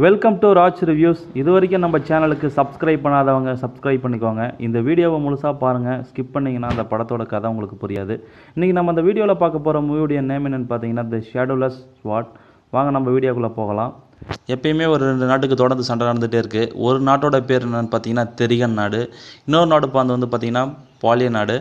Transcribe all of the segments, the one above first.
Welcome to Raj reviews. இது வரைக்கும் நம்ம சேனலுக்கு சப்ஸ்கிரைப் பண்ணாதவங்க சப்ஸ்கிரைப் பண்ணிக்கோங்க. இந்த வீடியோவை முழுசாக பாருங்கள். ஸ்கிப் பண்ணிங்கன்னா அந்த படத்தோட கதை உங்களுக்கு புரியாது. இன்றைக்கி நம்ம அந்த வீடியோவில் பார்க்க போகிற மூவியோடைய நேம் என்னென்னு பார்த்தீங்கன்னா தி ஷேடோலெஸ் ஸ்வாட். வாங்க நம்ம வீடியோக்குள்ளே போகலாம். எப்பயுமே ஒரு 2 நாட்டுக்கு தொடர்ந்து சண்டை நடந்துகிட்டே இருக்குது. ஒரு நாட்டோட பேர் என்னென்னு பார்த்தீங்கன்னா தெரியன் நாடு. இன்னொரு நாடு வந்து பார்த்தீங்கன்னா பாலிய நாடு.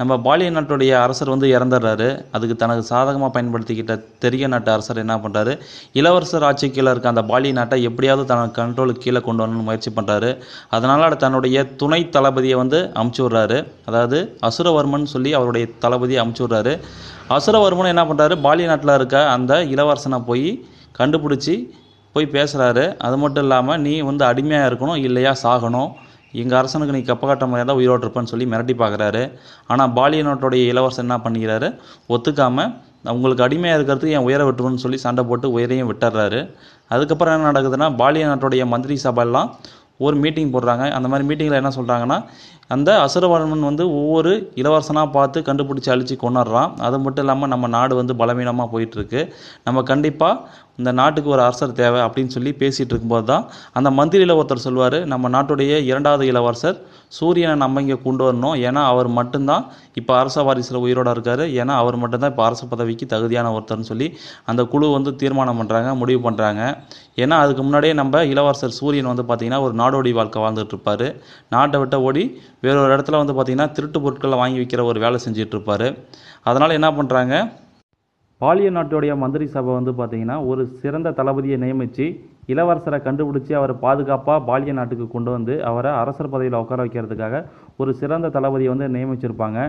நம்ம பாலிய நாட்டுடைய அரசர் இறந்துடுறாரு. அதுக்கு தனக்கு சாதகமாக பயன்படுத்திக்கிட்ட தெரிய நாட்டு அரசர் என்ன பண்ணுறாரு, இளவரசர் ஆட்சி கீழே இருக்க அந்த பாலிய நாட்டை எப்படியாவது தனக்கு கண்ட்ரோலுக்கு கீழே கொண்டு வரணும்னு முயற்சி பண்ணுறாரு. அதனால் தன்னுடைய துணை தளபதியை அமுச்சு விட்றாரு. அதாவது அசுரவர்மன் சொல்லி அவருடைய தளபதியை அமுச்சு விட்றாரு. அசுரவர்மன் என்ன பண்ணுறாரு, பாலிய நாட்டில் இருக்க அந்த இளவரசனை போய் கண்டுபிடிச்சி போய் பேசுகிறாரு. அது மட்டும் இல்லாமல் நீ அடிமையாக இருக்கணும், இல்லையா சாகணும், எங்கள் அரசனுக்கு நீ கப்ப காட்ட மாதிரி தான் உயிரோடு இருப்பேன்னு சொல்லி மிரட்டி பார்க்குறாரு. ஆனால் பாலிய நாட்டுடைய இளவரசன் என்ன பண்ணிக்கிறாரு, ஒத்துக்காமல் உங்களுக்கு அடிமையாக இருக்கிறதுக்கு என் உயரை விட்டுருன்னு சொல்லி சண்டை போட்டு உயரையும் விட்டுறாரு. அதுக்கப்புறம் என்ன நடக்குதுன்னா, பாலிய நாட்டுடைய மந்திரி சபையெல்லாம் ஒரு மீட்டிங் போடுறாங்க. அந்த மாதிரி மீட்டிங்கில் என்ன சொல்கிறாங்கன்னா, அந்த அசுரவர்மன் ஒவ்வொரு இளவரசனாக பார்த்து கண்டுபிடிச்சி அழித்து கொண்டுடுறான். அது மட்டும் இல்லாமல் நம்ம நாடு பலவீனமாக போயிட்டுருக்கு. நம்ம கண்டிப்பாக இந்த நாட்டுக்கு ஒரு அரசர் தேவை அப்படின்னு சொல்லி பேசிகிட்டு இருக்கும்போது தான் அந்த மந்திரியில் ஒருத்தர் சொல்லுவார், நம்ம நாட்டுடைய 2வது இளவரசர் சூரியனை நம்ம இங்கே கொண்டு வரணும். ஏன்னா அவர் மட்டும்தான் இப்போ அரச வாரிசில் உயிரோடு இருக்கார். ஏன்னா அவர் மட்டும்தான் இப்போ அரச பதவிக்கு தகுதியான ஒருத்தர்னு சொல்லி அந்த குழு தீர்மானம் பண்ணுறாங்க, முடிவு பண்ணுறாங்க. ஏன்னா அதுக்கு முன்னாடியே நம்ம இளவரசர் சூரியன் பார்த்திங்கன்னா ஒரு நாடோடி வாழ்க்கை வாழ்ந்துட்டு இருப்பார். நாட்டை விட்ட ஓடி வேறொரு இடத்துல பார்த்திங்கன்னா திருட்டு பொருட்களை வாங்கி விற்கிற ஒரு வேலை செஞ்சுட்டு இருப்பார். அதனால் என்ன பண்ணுறாங்க, பாலிய நாட்டுடைய மந்திரி சபை பார்த்திங்கன்னா ஒரு சிறந்த தளபதியை நியமித்து இளவரசரை கண்டுபிடிச்சி அவரை பாதுகாப்பாக பாலிய நாட்டுக்கு கொண்டு அவரை அரசர் பதவியில் உட்கார வைக்கிறதுக்காக ஒரு சிறந்த தளபதியை நியமிச்சிருப்பாங்க.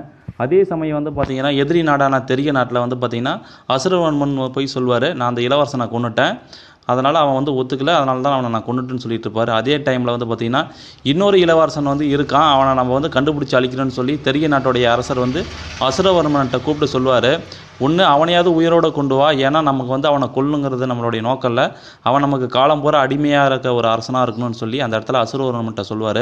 அதே சமயம் பார்த்திங்கன்னா எதிரி நாடான தெரிய நாட்டில் பார்த்திங்கன்னா அசுரவர்மன் போய் சொல்வார், நான் அந்த இளவரசனை கொண்டுட்டேன், அதனால் அவன் ஒத்துக்கலை, அதனால தான் அவனை நான் கொண்டுட்டுன்னு சொல்லிட்டு இருப்பார். அதே டைமில் பார்த்திங்கன்னா இன்னொரு இளவரசன் இருக்கான், அவனை நம்ம கண்டுபிடிச்சி அழிக்கணும்னு சொல்லி தெரிய நாட்டுடைய அரசர் அசுரவர்மன்கிட்ட கூப்பிட்டு சொல்லுவார், ஒன்று அவனையாவது உயிரோடு கொண்டு வா, ஏன்னா நமக்கு அவனை கொல்லுங்கிறது நம்மளுடைய நோக்கம் இல்லை, அவன் நமக்கு காலம் பூரா அடிமையாக இருக்க ஒரு அரசனாக இருக்கணும்னு சொல்லி அந்த இடத்துல அசுரவர்மன்கிட்ட சொல்லுவார்.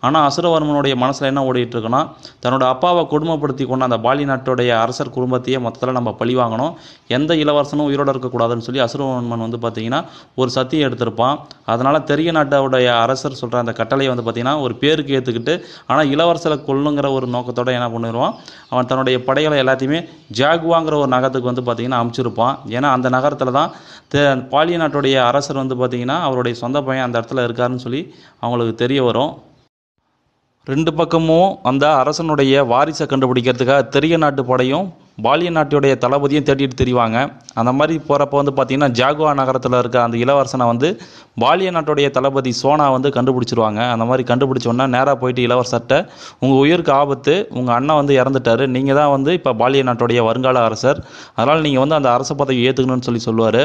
ஆனால் அசுரவர்மனுடைய மனசில் என்ன ஓடிட்டு இருக்குன்னா, தன்னோட அப்பாவை கொடுமைப்படுத்தி கொண்டு அந்த பாலி நாட்டுடைய அரசர் குடும்பத்தையே மொத்தத்தில் நம்ம பழி வாங்கணும், எந்த இளவரசனும் உயிரோடு இருக்கக்கூடாதுன்னு சொல்லி அசுரவர்மன் பார்த்திங்கன்னா ஒரு சத்தியம் எடுத்திருப்பான். அதனால் தெரிய நாட்டோடைய அரசர் சொல்கிற அந்த கட்டளையை பார்த்திங்கன்னா ஒரு பேருக்கு ஏற்றுக்கிட்டு, ஆனால் இளவரசரை கொல்லுங்கிற ஒரு நோக்கத்தோடு என்ன பண்ணிடுவான், அவன் தன்னுடைய படைகளை எல்லாத்தையுமே ஜாகுவாங்கிற ஒரு நகரத்துக்கு பார்த்திங்கன்னா அமுச்சிருப்பான். ஏன்னா அந்த நகரத்தில் தான் பாலிய நாட்டுடைய அரசர் பார்த்திங்கன்னா அவருடைய சொந்த பையன் அந்த இடத்துல இருக்காருன்னு சொல்லி அவங்களுக்கு தெரிய வரும். 2 பக்கமும் அந்த அரசனுடைய வாரிசை கண்டுபிடிக்கிறதுக்காக தெரிய நாட்டு படையும் பாலிய நாட்டுடைய தளபதியும் தேடிட்டு தெரிவாங்க. அந்த மாதிரி போகிறப்ப பார்த்திங்கன்னா ஜாகுவா நகரத்தில் இருக்க அந்த இளவரசனை பாலிய நாட்டுடைய தளபதி சோனா கண்டுபிடிச்சிருவாங்க. அந்த மாதிரி கண்டுபிடிச்சோன்னா நேராக போயிட்டு இளவரசர்கிட்ட, உங்கள் உயிருக்கு ஆபத்து, உங்கள் அண்ணன் இறந்துட்டார், நீங்கள் தான் இப்போ பாலிய நாட்டுடைய வருங்கால அரசர், அதனால் நீங்கள் அந்த அரச பதவி ஏற்றுக்கணும்னு சொல்லி சொல்லுவார்.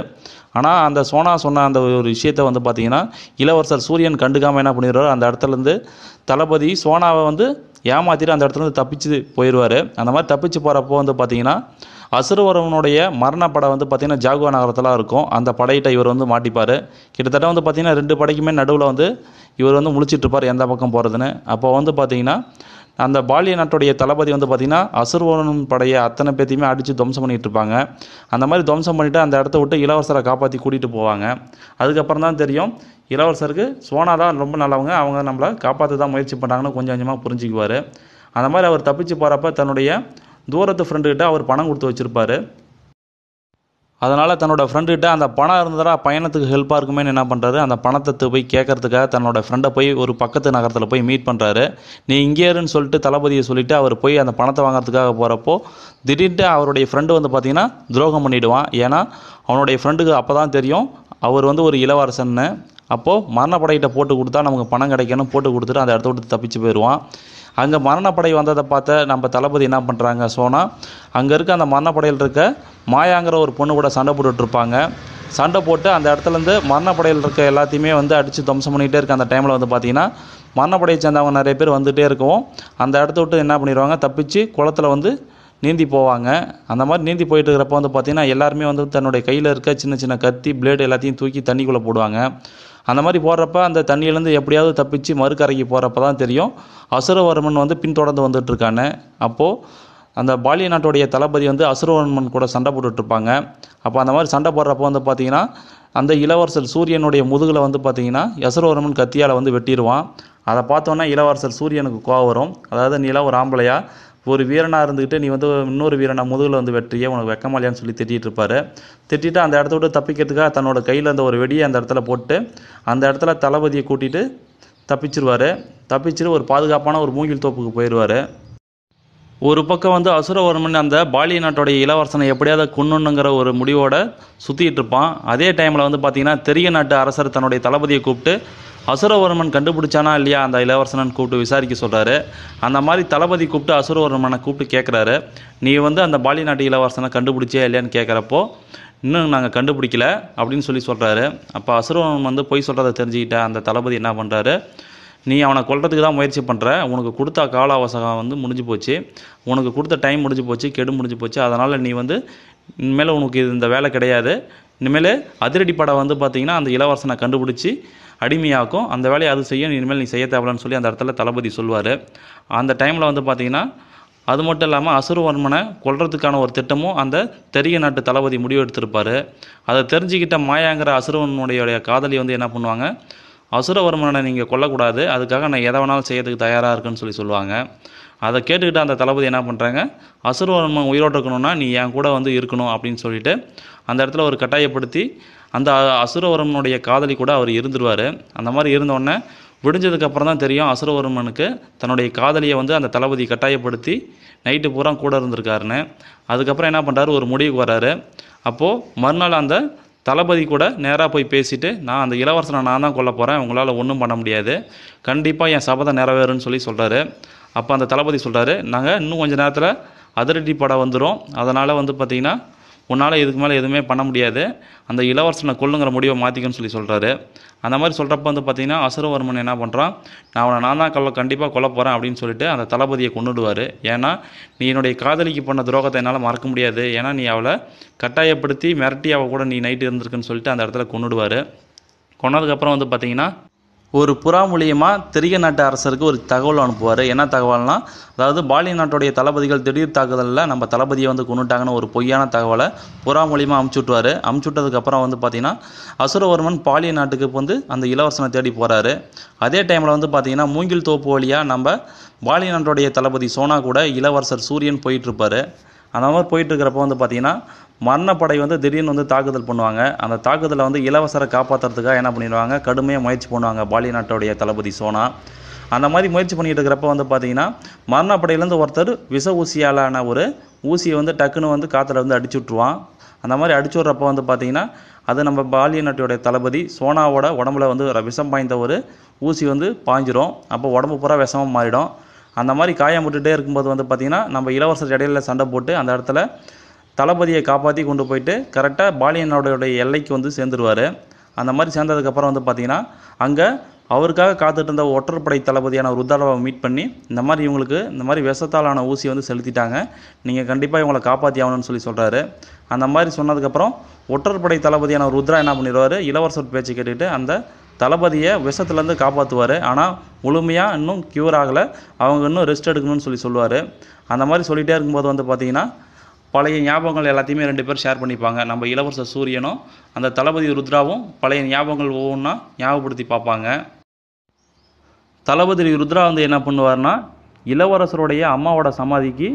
ஆனால் அந்த சோனா சொன்ன அந்த ஒரு விஷயத்தை பார்த்திங்கன்னா இளவரசர் சூரியன் கண்டுக்காமல் என்ன பண்ணிடுவார், அந்த இடத்துலேருந்து தளபதி சோனாவை ஏமாற்றிட்டு அந்த இடத்துலேருந்து தப்பிச்சு போயிடுவார். அந்த மாதிரி தப்பிச்சு போகிறப்போ பார்த்திங்கன்னா அசுரவர்மனுடைய மரணப்படை பார்த்திங்கன்னா ஜாகுவா நகரத்தில் இருக்கும். அந்த படையிட்ட இவர் மாட்டிப்பார். கிட்டத்தட்ட பார்த்திங்கன்னா 2 படைக்குமே நடுவில் இவர் முழிச்சிட்ருப்பார் எந்த பக்கம் போகிறதுன்னு. அப்போ பார்த்திங்கன்னா அந்த பாலிய நாட்டுடைய தளபதி பார்த்திங்கன்னா அசுரவர்மன் படையை அத்தனை பேத்தையுமே அடித்து துவம்சம் பண்ணிகிட்டு இருப்பாங்க. அந்த மாதிரி துவம்சம் பண்ணிவிட்டு அந்த இடத்த விட்டு இளவரசரை காப்பாற்றி கூட்டிகிட்டு போவாங்க. அதுக்கப்புறம் தான் தெரியும், இளவரசருக்கு சோனா தான் ரொம்ப நல்லவங்க, அவங்க நம்மளை காப்பாற்ற தான் முயற்சி பண்ணுறாங்கன்னு கொஞ்சம் கொஞ்சமாக புரிஞ்சுக்குவார். அந்த மாதிரி அவர் தப்பிச்சு போகிறப்ப தன்னுடைய தூரத்து ஃப்ரெண்டுக்கிட்ட அவர் பணம் கொடுத்து வச்சுருப்பார். அதனால் தன்னோட ஃப்ரெண்டுக்கிட்ட அந்த பணம் இருந்ததா பயணத்துக்கு ஹெல்ப்பாக இருக்குமே என்ன பண்ணுறாரு, அந்த பணத்தை போய் கேட்கறதுக்காக தன்னோட ஃப்ரெண்டை போய் ஒரு பக்கத்து நகரத்தில் போய் மீட் பண்ணுறாரு. நீ இங்கே இருன்னு சொல்லிட்டு தளபதியை சொல்லிவிட்டு அவர் போய் அந்த பணத்தை வாங்கிறதுக்காக போகிறப்போ திடீர்னு அவருடைய ஃப்ரெண்டு பார்த்திங்கன்னா துரோகம் பண்ணிவிடுவான். ஏன்னா அவனுடைய ஃப்ரெண்டுக்கு அப்போ தான் தெரியும் அவர் ஒரு இளவரசன்னு. அப்போது மரணப்படையிட்ட போட்டு கொடுத்தா நமக்கு பணம் கிடைக்கணும், போட்டு கொடுத்துட்டு அந்த இடத்த விட்டு தப்பிச்சு போயிடுவான். அங்கே மரணப்படை வந்ததை பார்த்த நம்ம தளபதி என்ன பண்ணுறாங்க, சோனா அங்கே இருக்க அந்த மரணப்படையில் இருக்க மாயாங்கிற ஒரு பொண்ணு கூட சண்டை போட்டுட்ருப்பாங்க. சண்டை போட்டு அந்த இடத்துலேருந்து மரணப்படையில் இருக்க எல்லாத்தையுமே அடித்து துவம்சம் பண்ணிகிட்டே இருக்க அந்த டைமில் பார்த்திங்கன்னா மரணப்படையை சேர்ந்தவங்க நிறைய பேர் வந்துகிட்டே இருக்கவும் அந்த இடத்த விட்டு என்ன பண்ணிடுவாங்க, தப்பிச்சு குளத்தில் நீந்தி போவாங்க. அந்த மாதிரி நீந்தி போயிட்டு இருக்கிறப்ப பார்த்திங்கன்னா எல்லாருமே தன்னுடைய கையில் இருக்க சின்ன சின்ன கத்தி பிளேடு எல்லாத்தையும் தூக்கி தண்ணிக்குள்ளே போடுவாங்க. அந்த மாதிரி போடுறப்ப அந்த தண்ணியிலேருந்து எப்படியாவது தப்பிச்சு மறுக்கரைக்கு போகிறப்ப தான் தெரியும் அசுரவர்மன் பின்தொடர்ந்து வந்துட்டுருக்கான்னு. அப்போது அந்த பாலிய நாட்டுடைய தளபதி அசுரவர்மன் கூட சண்டை போட்டுட்ருப்பாங்க. அப்போ அந்த மாதிரி சண்டை போடுறப்போ பார்த்திங்கன்னா அந்த இளவரசர் சூரியனுடைய முதுகில் வந்து பார்த்திங்கன்னா யசோவர்மன் கத்தியால் வந்து வெட்டிடுவான். அதை பார்த்தோன்னா இளவரசர் சூரியனுக்கு கோவம் வரும். அதாவது நீ எல்லாம் ஒரு ஆம்பளையா, ஒரு வீரனாக இருந்துக்கிட்டு நீ வந்து இன்னொரு வீரனை முதுகில் வந்து வெற்றியே, உனக்கு வெக்கமாலையான்னு சொல்லி திட்டிகிட்டு இருப்பார். திட்டிட்டு அந்த இடத்த விட்டு தப்பிக்கிறதுக்காக தன்னோட கையில் இருந்த ஒரு வெடியை அந்த இடத்துல போட்டு அந்த இடத்துல தளபதியை கூட்டிகிட்டு தப்பிச்சிருவார். தப்பிச்சுட்டு ஒரு பாதுகாப்பான ஒரு மூங்கில் தோப்புக்கு போயிடுவார். ஒரு பக்கம் வந்து அசுரவர்மன் அந்த பாலிய நாட்டோடைய இளவரசனை எப்படியாவது கொன்னுங்கிற ஒரு முடிவோடு சுற்றிட்டு இருப்பான். அதே டைமில் வந்து பார்த்திங்கன்னா தெரிய நாட்டு அரசர் தன்னுடைய தளபதியை கூப்பிட்டு அசுரவர்மன் கண்டுபிடிச்சானா இல்லையா அந்த இளவரசனன் கூப்பிட்டு விசாரிக்க சொல்கிறாரு. அந்த மாதிரி தளபதி கூப்பிட்டு அசுரவர்மனை கூப்பிட்டு கேட்குறாரு, நீ வந்து அந்த பாலிய நாட்டு இளவரசனை கண்டுபிடிச்சே இல்லையான்னு கேட்குறப்போ, இன்னும் நாங்கள் கண்டுபிடிக்கல அப்படின்னு சொல்கிறாரு. அப்போ அசுரவர்மன் வந்து பொய் சொல்கிறத தெரிஞ்சுக்கிட்ட அந்த தளபதி என்ன பண்ணுறாரு, நீ அவனை கொல்றதுக்கு தான் முயற்சி பண்ணுற, உனக்கு கொடுத்த கால அவசரம் வந்து முடிஞ்சு போச்சு, உனக்கு கொடுத்த டைம் முடிஞ்சு போச்சு, கெடு முடிஞ்சு போச்சு, அதனால் நீ வந்து இனிமேல் உனக்கு இந்த வேலை கிடையாது, இனிமேல் அதிரடிப்படை வந்து பார்த்திங்கன்னா அந்த இளவரசனை கண்டுபிடிச்சி அடிமையாக்கும், அந்த வேலையை அது செய்யும், இனிமேல் நீ செய்ய தேவைன்னு சொல்லி அந்த இடத்துல தளபதி சொல்வார். அந்த டைமில் வந்து பார்த்திங்கன்னா அது மட்டும் இல்லாமல் அசுரவர்மனை கொல்றதுக்கான ஒரு திட்டமும் அந்த தெரிய நாட்டு தளபதி முடிவு எடுத்திருப்பார். அதை தெரிஞ்சுக்கிட்ட மாயாங்கிற அசுரவர்மனுடைய காதலி வந்து என்ன பண்ணுவாங்க, அசுரவர்மனை நீங்கள் கொல்லக்கூடாது, அதுக்காக நான் எதை வேணாலும் செய்யறதுக்கு தயாராக இருக்குன்னு சொல்லுவாங்க. அதை கேட்டுக்கிட்டு அந்த தளபதி என்ன பண்ணுறாங்க, அசுரவர்மன் உயிரோடு இருக்கணும்னா நீ என் கூட வந்து இருக்கணும் அப்படின்னு சொல்லிட்டு அந்த இடத்துல ஒரு கட்டாயப்படுத்தி அந்த அசுரவர்மனுடைய காதலி கூட அவர் இருந்துருவார். அந்த மாதிரி இருந்தோடனே விடிஞ்சதுக்கப்புறம் தான் தெரியும் அசுரவர்மனுக்கு தன்னுடைய காதலியை வந்து அந்த தளபதி கட்டாயப்படுத்தி நைட்டு பூரா கூட இருந்திருக்காருன்னு. அதுக்கப்புறம் என்ன பண்ணுறாரு, ஒரு முடிவுக்கு வர்றாரு. அப்போது மறுநாள் அந்த தளபதி கூட நேராக போய் பேசிவிட்டு, நான் அந்த இளவரசனை நான் தான் கொல்ல போகிறேன், உங்களால் ஒன்றும் பண்ண முடியாது, கண்டிப்பாக என் சபதம் நிறைவேறுன்னு சொல்கிறாரு. அப்போ அந்த தளபதி சொல்கிறாரு, நாங்கள் இன்னும் கொஞ்சம் நேரத்தில் அதிரடி படம் வந்துடும், அதனால் வந்து பார்த்திங்கன்னா உன்னால் இதுக்கு மேலே எதுவுமே பண்ண முடியாது, அந்த இளவரசனை கொல்லுங்கிற முடிவை மாற்றிக்கன்னு சொல்கிறாரு. அந்த மாதிரி சொல்கிறப்ப வந்து பார்த்திங்கன்னா அசுரவர்மன் என்ன பண்ணுறான், நான் தான் கண்டிப்பாக கொல்ல போகிறேன் அப்படின்னு சொல்லிட்டு அந்த தளபதியை கொன்னுடுவார். ஏன்னா நீ என்னுடைய காதலிக்கு பண்ண துரோகத்தை என்னால் மறக்க முடியாது, ஏன்னா நீ அவளை கட்டாயப்படுத்தி மிரட்டி அவள் கூட நீ நைட்டு இருந்திருக்குன்னு சொல்லிட்டு அந்த இடத்துல கொன்னுடுவார். கொன்னதுக்கப்புறம் வந்து பார்த்திங்கன்னா ஒரு புறா மூலியமாக தெரிய நாட்டு அரசருக்கு ஒரு தகவல் அனுப்புவார். என்ன தகவல்னா, அதாவது பாலிய நாட்டுடைய தளபதிகள் திடீர் தாக்குதலில் நம்ம தளபதியை வந்து கொண்டுட்டாங்கன்னு ஒரு பொய்யான தகவலை புறா மூலியமாக அமுச்சுட்டுவார். அமுச்சுட்டதுக்கப்புறம் வந்து பார்த்திங்கன்னா அசுரவர்மன் பாலிய நாட்டுக்கு வந்து அந்த இளவரசனை தேடி போகிறாரு. அதே டைமில் வந்து பார்த்திங்கன்னா மூங்கில் தோப்பு வழியாக நம்ம பாலிய நாட்டுடைய தளபதி சோனா கூட இளவரசர் சூரியன் போயிட்டுருப்பார். அந்த மாதிரி போயிட்டுருக்கிறப்ப வந்து பார்த்திங்கன்னா மரணப்படை வந்து திடீர்னு வந்து தாக்குதல் பண்ணுவாங்க. அந்த தாக்குதலை வந்து இளவரசரை காப்பாற்றுறதுக்காக என்ன பண்ணிடுவாங்க, கடுமையாக முயற்சி பண்ணுவாங்க பாலிய நாட்டுடைய தளபதி சோனா. அந்த மாதிரி முயற்சி பண்ணிகிட்டு இருக்கிறப்ப வந்து பார்த்திங்கன்னா மரணப்படையிலேருந்து ஒருத்தர் விஷ ஊசியாலான ஒரு ஊசியை வந்து டக்குன்னு வந்து காற்றுல வந்து அடிச்சு விட்ருவான். அந்த மாதிரி அடிச்சு விட்றப்ப வந்து பார்த்திங்கன்னா அது நம்ம பாலிய நாட்டுடைய தளபதி சோனாவோட உடம்புல வந்து விஷம் பாய்ந்த ஒரு ஊசி வந்து பாய்ஞ்சிரும். அப்போ உடம்பு பூரா விஷமாக மாறிடும். அந்த மாதிரி காயம் விட்டுட்டே இருக்கும்போது வந்து பார்த்திங்கன்னா நம்ம இளவரசர் இடையில சண்டை போட்டு அந்த இடத்துல தளபதியை காப்பாற்றி கொண்டு போயிட்டு கரெக்டாக பாலிய நாடுடைய எல்லைக்கு வந்து சேர்ந்துருவார். அந்த மாதிரி சேர்ந்ததுக்கப்புறம் வந்து பார்த்திங்கன்னா அங்கே அவருக்காக காத்துட்டு இருந்த ஒற்றற்படை தளபதியான ருத்ராவை மீட் பண்ணி, இந்த மாதிரி இவங்களுக்கு இந்த மாதிரி விஷத்தாலான ஊசி வந்து செலுத்திட்டாங்க, நீங்கள் கண்டிப்பாக இவங்களை காப்பாற்றி ஆகணும்னு சொல்கிறாரு. அந்த மாதிரி சொன்னதுக்கப்புறம் ஒற்றற்படை தளபதியான ருத்ரா என்ன பண்ணிடுவார், இளவரசர் பேச்சு கேட்டுக்கிட்டு அந்த தளபதியை விஷத்துலேருந்து காப்பாற்றுவார். ஆனால் முழுமையாக இன்னும் க்யூர் ஆகலை, அவங்க இன்னும் ரெஸ்ட் எடுக்கணும்னு சொல்லுவார். அந்த மாதிரி சொல்லிகிட்டே இருக்கும்போது வந்து பார்த்திங்கன்னா பழைய ஞாபகங்கள் எல்லாத்தையுமே 2 பேர் ஷேர் பண்ணிப்பாங்க. நம்ம இளவரசர் சூரியனும் அந்த தளபதி ருத்ராவும் பழைய ஞாபகங்கள் ஒவ்வொன்றா ஞாபகப்படுத்தி பார்ப்பாங்க. தளபதி ருத்ரா வந்து என்ன பண்ணுவார்னா, இளவரசருடைய அம்மாவோட சமாதிக்கு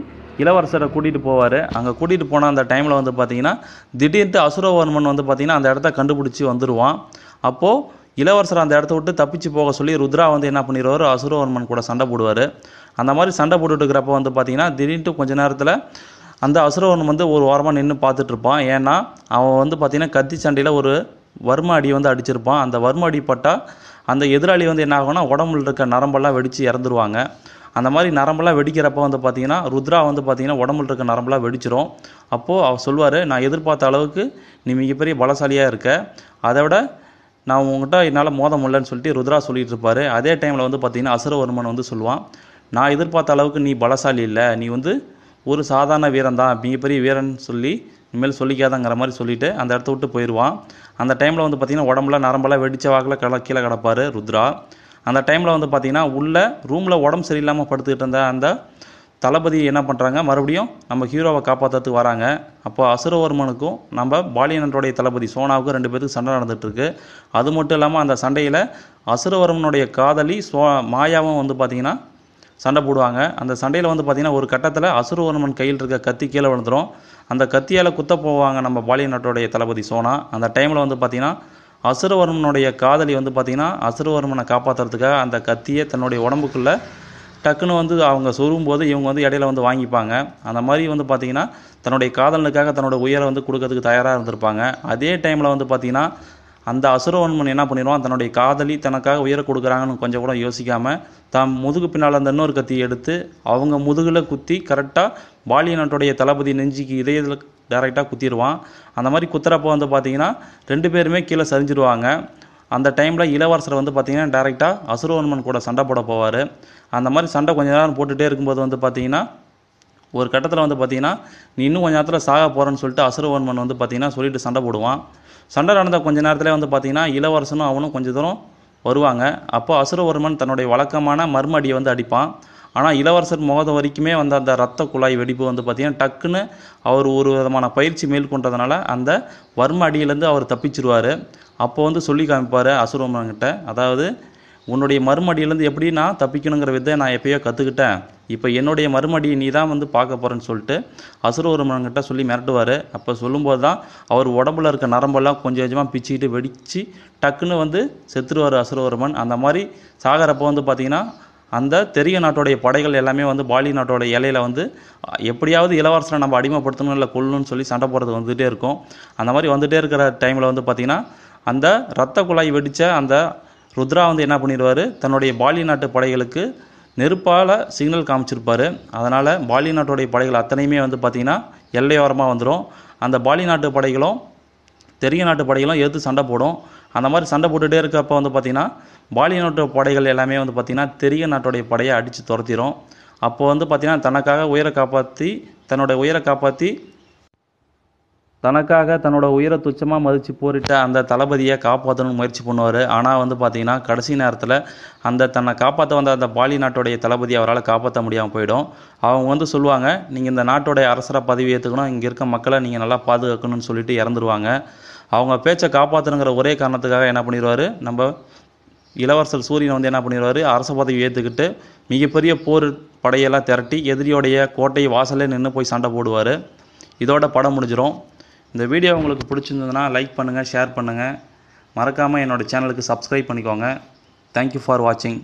இளவரசரை கூட்டிகிட்டு போவார். அங்கே கூட்டிகிட்டு போன அந்த டைமில் வந்து பார்த்திங்கன்னா திடீர்னு அசுரவர்மன் வந்து பார்த்திங்கன்னா அந்த இடத்த கண்டுபிடிச்சி வந்துடுவான். அப்போது இளவரசர் அந்த இடத்த விட்டு தப்பிச்சு போக சொல்லி ருத்ரா வந்து என்ன பண்ணிடுவார், அசுரவர்மன் கூட சண்டை போடுவார். அந்த மாதிரி சண்டை போட்டுட்டு இருக்கிறப்ப வந்து பார்த்திங்கன்னா திடீர்னு கொஞ்ச நேரத்தில் அந்த அசுரவர்மன் வந்து ஒரு வாரமாக நின்று பார்த்துட்ருப்பான். ஏன்னா அவன் வந்து பார்த்திங்கன்னா கத்தி சண்டையில் ஒரு வர்ம அடி வந்து அடிச்சிருப்பான். அந்த வர்ம அடி பட்டால் அந்த எதிராளி வந்து என்ன ஆகும்னா உடம்புல இருக்க நரம்பெல்லாம் வெடித்து இறந்துருவாங்க. அந்த மாதிரி நரம்பெல்லாம் வெடிக்கிறப்ப வந்து பார்த்திங்கன்னா ருத்ரா வந்து பார்த்திங்கன்னா உடம்புல இருக்க நரம்பெல்லாம் வெடிச்சிரும். அப்போது அவர் சொல்வார், நான் எதிர்பார்த்த அளவுக்கு நீ மிகப்பெரிய பலசாலியாக இருக்க, அதை விட நான் உங்கள்கிட்ட என்னால் மோத முடியலன்னு சொல்லிட்டு ருத்ரா சொல்லிகிட்டு இருப்பார். அதே டைமில் வந்து பார்த்திங்கன்னா அசுரவர்மன் வந்து சொல்லுவான், நான் எதிர்பார்த்த அளவுக்கு நீ பலசாலி இல்லை, நீ வந்து ஒரு சாதாரண வீரன் தான், மிகப்பெரிய வீரன் சொல்லி இனிமேல் சொல்லிக்காதங்கிற மாதிரி சொல்லிவிட்டு அந்த இடத்த விட்டு போயிடுவான். அந்த டைமில் வந்து பார்த்திங்கன்னா உடம்புல நரம்பெல்லாம் வெடிச்ச வாக்கில் கீழே கிடப்பார் ருத்ரா. அந்த டைமில் வந்து பார்த்திங்கன்னா உள்ள ரூமில் உடம்பு சரியில்லாமல் படுத்துக்கிட்டு இருந்த அந்த தளபதி என்ன பண்ணுறாங்க, மறுபடியும் நம்ம ஹீரோவை காப்பாற்றுறதுக்கு வராங்க. அப்போ அசுரவர்மனுக்கும் நம்ம பாலியனருடைய தளபதி சோனாவுக்கும் 2 பேருக்கு சண்டை நடந்துகிட்ருக்கு. அது மட்டும் இல்லாமல் அந்த சண்டையில் அசுரவர்மனுடைய காதலி மாயாவும் வந்து பார்த்திங்கன்னா சண்டை போடுவாங்க. அந்த சண்டையில் வந்து பார்த்திங்கன்னா ஒரு கட்டத்தில் அசுரவர்மன் கையில் இருக்க கத்தி கீழே விழுந்துடும். அந்த கத்தியால் குத்த போவாங்க நம்ம பாலியனருடைய தளபதி சோனா. அந்த டைமில் வந்து பார்த்திங்கன்னா அசுரவர்மனுடைய காதலி வந்து பார்த்திங்கன்னா அசுரவர்மனை காப்பாற்றுறதுக்காக அந்த கத்தியை தன்னுடைய உடம்புக்குள்ளே டக்குன்னு வந்து அவங்க சொருகும்போது இவங்க வந்து இடையில வந்து வாங்கிப்பாங்க. அந்த மாதிரி வந்து பார்த்திங்கன்னா தன்னுடைய காதலனுக்காக தன்னோட உயிரை வந்து கொடுக்கறதுக்கு தயாராக இருந்திருப்பாங்க. அதே டைமில் வந்து பார்த்திங்கன்னா அந்த அசுரவர்மன் என்ன பண்ணிடுவான், தன்னுடைய காதலி தனக்காக உயிரை கொடுக்குறாங்கன்னு கொஞ்சம் கூட யோசிக்காமல் தான் முதுகு பின்னால் அந்த இன்னொரு கத்தியை எடுத்து அவங்க முதுகில் குத்தி கரெக்டாக பாலியனருடைய தளபதி நெஞ்சிக்கு இதயத்தில் டைரெக்டாக குத்திடுவான். அந்த மாதிரி குத்துறப்போ வந்து பார்த்திங்கன்னா 2 பேருமே கீழே சரிஞ்சிடுவாங்க. அந்த டைமில் இளவரசர் வந்து பார்த்திங்கன்னா டைரெக்டாக அசுரவர்மன் கூட சண்டை போட போவார். அந்த மாதிரி சண்டை கொஞ்ச நேரம் போட்டுகிட்டே இருக்கும்போது வந்து பார்த்திங்கன்னா ஒரு கட்டத்தில் வந்து பார்த்திங்கன்னா நீ இன்னும் கொஞ்ச நேரத்தில் சாக போகிறேன்னு சொல்லிட்டு அசுரவர்மன் வந்து பார்த்திங்கன்னா சொல்லிட்டு சண்டை போடுவான். சண்டை நடந்த கொஞ்ச நேரத்தில் வந்து பார்த்திங்கன்னா இளவரசனும் அவனும் கொஞ்சம் தூரம் வருவாங்க. அப்போ அசுரவர்மன் தன்னுடைய வழக்கமான மர்மடியை வந்து அடிப்பான். ஆனால் இளவரசர் முகத வரைக்குமே வந்து அந்த ரத்த குழாய் வெடிப்பு வந்து பார்த்திங்கன்னா டக்குன்னு அவர் ஒரு விதமான பயிற்சி மேற்கொண்டதுனால அந்த வர்ம அடியிலேருந்து அவர் தப்பிச்சிருவார். அப்போ வந்து சொல்லி காமிப்பார் அசுரவர்மன்கிட்ட, அதாவது உன்னுடைய மறுமடியிலேருந்து எப்படி நான் தப்பிக்கணுங்கிற வித்தை நான் எப்பயோ கற்றுக்கிட்டேன், இப்போ என்னுடைய மறுமடியை நீ தான் வந்து பார்க்க போகிறேன்னு சொல்லிட்டு அசுரவர்மன்கிட்ட சொல்லி மிரட்டுவார். அப்போ சொல்லும்போது தான் அவர் உடம்புல இருக்க நரம்பெல்லாம் கொஞ்சம் கொஞ்சமாக பிச்சுக்கிட்டு வெடித்து டக்குன்னு வந்து செத்துருவார் அசுரவர்மன். அந்த மாதிரி சாகிறப்போ வந்து பார்த்திங்கன்னா அந்த தெரிய நாட்டோடைய படைகள் எல்லாமே வந்து பாலி நாட்டோட இலையில் வந்து எப்படியாவது இளவரசரை நம்ம அடிமைப்படுத்தணும் இல்லை கொல்லணும்னு சொல்லி சண்டை போடுறது வந்துகிட்டே இருக்கும். அந்த மாதிரி வந்துகிட்டே இருக்கிற டைமில் வந்து பார்த்திங்கன்னா அந்த இரத்த குழாய் வெடித்த அந்த ருத்ரா வந்து என்ன பண்ணிடுவார், தன்னுடைய பாலி நாட்டு படைகளுக்கு நெருப்பால் சிக்னல் காமிச்சிருப்பார். அதனால் பாலி நாட்டுடைய படைகள் அத்தனையுமே வந்து பார்த்திங்கன்னா எல்லையோரமாக வந்துடும். அந்த பாலி நாட்டு படைகளும் தெரிய நாட்டு படைகளும் எதிர்த்து சண்டை போடும். அந்த மாதிரி சண்டை போட்டுகிட்டே இருக்கப்போ வந்து பார்த்திங்கன்னா பாலி நாட்டு படைகள் எல்லாமே வந்து பார்த்திங்கன்னா தெரிய நாட்டுடைய படையை அடித்து துரத்திடும். அப்போ வந்து பார்த்திங்கன்னா தனக்காக உயிரை காப்பாற்றி தனக்காக தன்னோட உயிரை துச்சமாக மதித்து போரிட்ட அந்த தளபதியை காப்பாற்றணும்னு முயற்சி பண்ணுவார். ஆனால் வந்து பார்த்திங்கன்னா கடைசி நேரத்தில் அந்த தன்னை காப்பாற்ற வந்த அந்த பாலி நாட்டுடைய தளபதி அவரால் காப்பாற்ற முடியாமல் போயிடும். அவங்க வந்து சொல்லுவாங்க, நீங்கள் இந்த நாட்டோடைய அரசரை பதவி ஏற்றுக்கணும், இங்கே இருக்க மக்களை நீங்கள் நல்லா பாதுகாக்கணும்னு சொல்லிட்டு இறந்துருவாங்க. அவங்க பேச்சை காப்பாற்றணுங்கிற ஒரே காரணத்துக்காக என்ன பண்ணிடுவார், நம்ம இளவரசர் சூரியன் வந்து என்ன பண்ணிடுவார், அரச பதவி ஏற்றுக்கிட்டு மிகப்பெரிய போர் படையெல்லாம் திரட்டி எதிரியோடைய கோட்டை வாசலே நின்று போய் சண்டை போடுவார். இதோட படம் முடிஞ்சிடும். இந்த வீடியோ உங்களுக்கு பிடிச்சிருந்ததுன்னா லைக் பண்ணுங்கள், ஷேர் பண்ணுங்கள், மறக்காமல் என்னோடய சேனலுக்கு சப்ஸ்கிரைப் பண்ணிக்கோங்க. தேங்க்யூ ஃபார் வாட்சிங்.